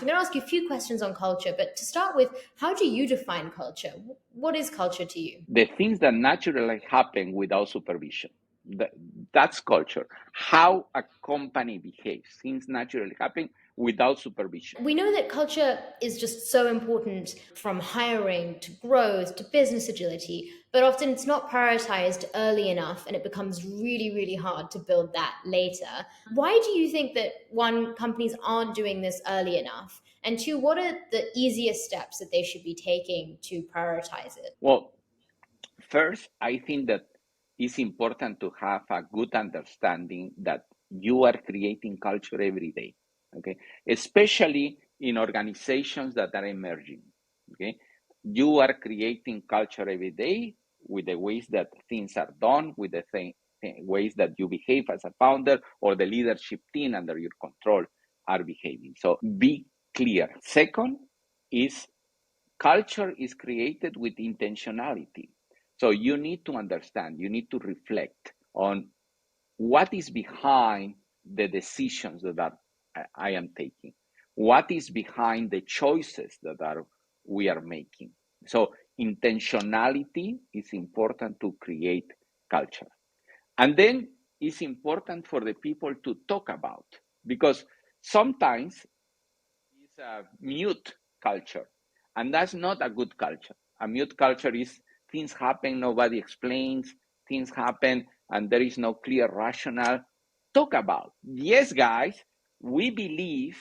I'm going to ask you a few questions on culture, but to start with, how do you define culture? What is culture to you? The things that naturally happen without supervision. That's culture. How a company behaves, things naturally happen without supervision. We know that culture is just so important, from hiring to growth to business agility, but often it's not prioritized early enough and it becomes really, really hard to build that later. Why do you think that, one, companies aren't doing this early enough? And two, what are the easiest steps that they should be taking to prioritize it? Well, first, I think that it's important to have a good understanding that you are creating culture every day, okay? Especially in organizations that are emerging, okay? You are creating culture every day with the ways that things are done, with the ways that you behave as a founder or the leadership team under your control are behaving. So be clear. Second is culture is created with intentionality. So you need to understand, you need to reflect on what is behind the decisions that I am taking, what is behind the choices that we are making. So intentionality is important to create culture. And then it's important for the people to talk about, because sometimes it's a mute culture, and that's not a good culture. A mute culture is things happen, nobody explains, things happen, and there is no clear rationale. Talk about, yes, guys, we believe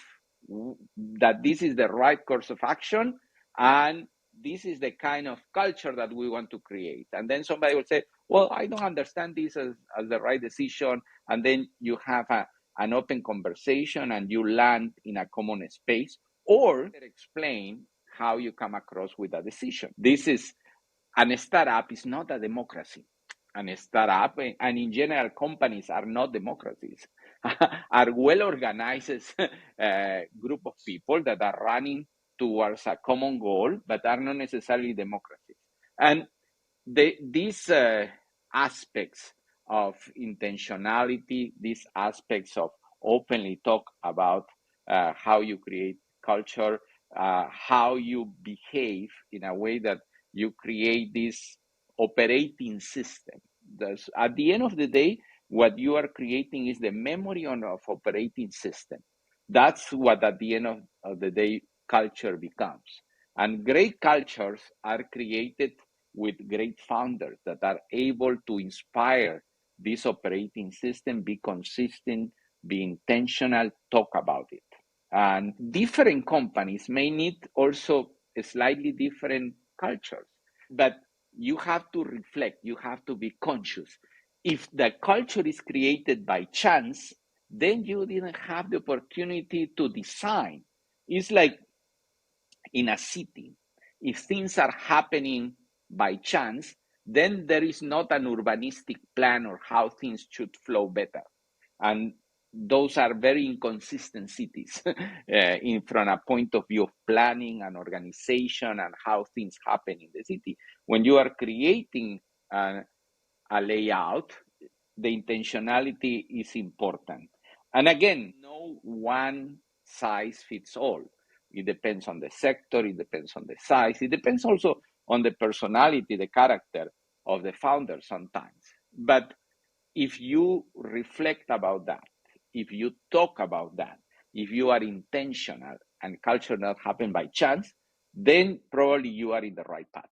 that this is the right course of action, and this is the kind of culture that we want to create. And then somebody will say, well, I don't understand this as the right decision. And then you have an open conversation and you land in a common space, or explain how you come across with a decision. This is, an startup is not a democracy. An startup, and in general, companies are not democracies, are well organized group of people that are running towards a common goal, but are not necessarily democracies. And these aspects of intentionality, these aspects of openly talk about how you create culture, how you behave in a way that you create this operating system. At the end of the day, what you are creating is the memory of operating system. That's what at the end of the day culture becomes. And great cultures are created with great founders that are able to inspire this operating system, be consistent, be intentional, talk about it. And different companies may need also a slightly different cultures, but you have to reflect, you have to be conscious. If the culture is created by chance, then you didn't have the opportunity to design. It's like in a city. If things are happening by chance, then there is not an urbanistic plan or how things should flow better. And those are very inconsistent cities from a point of view of planning and organization and how things happen in the city. When you are creating a layout, the intentionality is important. And again, no one size fits all. It depends on the sector, it depends on the size, it depends also on the personality, the character of the founder sometimes. But if you reflect about that, if you talk about that, if you are intentional and culture not happen by chance, then probably you are in the right path.